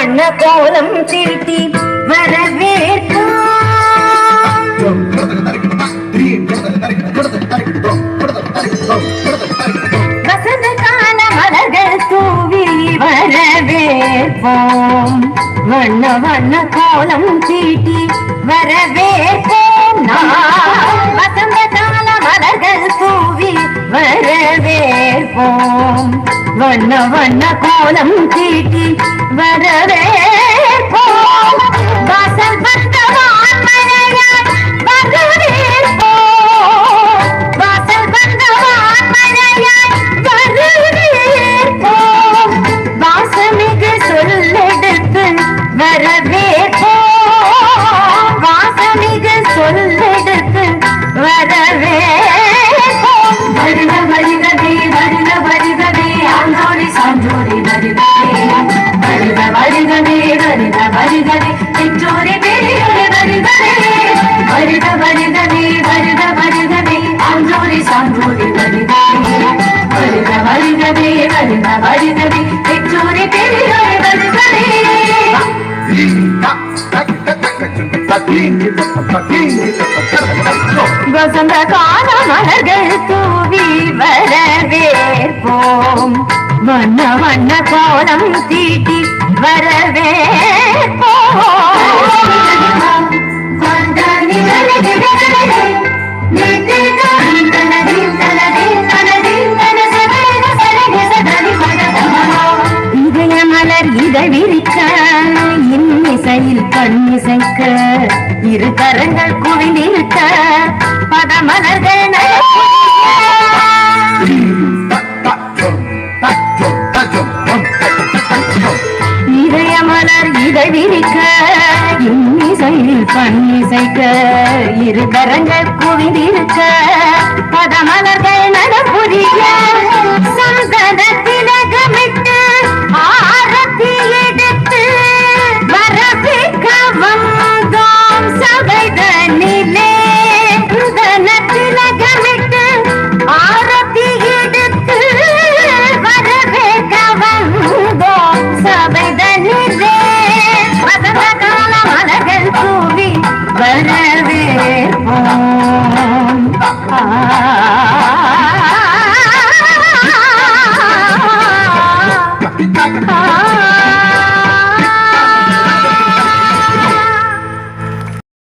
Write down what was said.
வண்ண கோலம் தீட்டி வரவேற்போம். வசந்த கால மலர்கள் தூவி வரவேற்போம். வண்ண வண்ண கோலம் தீட்டி வரவேற்போம். வசந்த கால மலர்கள் தூவி வரவேற்போம். வண்ண வண்ண கோலம் தீட்டி வரவேற்போம். வாசல் வந்த வான்மழையாய் வரவேற்போம். வாசல் வந்த வான்மழையாய் வரவேற்போம். வாசமிகு சொல்லெடுத்து வரவேற்போம். வாசமிகு சொல்லெடுத்து வரவேற்போம். வருக வருகவே வருக வருகவே ஆண்டோடி சான்றோடி வருகவே. வருக வருகவே வருக வருகவே பெற்றோரே பெரியோரே வருகவே. வருக வருகவே வருக வருகவே ஆண்டோடி சான்றோடி வருகவே. வருக வருகவே வருக வருகவே பெற்றோரே பெரியோரே வருகவே. வசந்த கால மலர்கள் தூவி வரவேற்போம். வண்ண வண்ண கோலம் தீட்டி வரவேற்போம். இதய மலர் இதழ் விரிக்க இன்னிசையில் கண்ணிசைக்க இரு கரங்கள் குவிந்திருக்க பதமலர்கள் இதய மலர் இதழ் விரிக்க இன்னிசையில் கண்ணிசைக்க இரு கரங்கள் குவிந்திருக்க பதமலர்கள் நடப்புரிய சந்தனத்தில்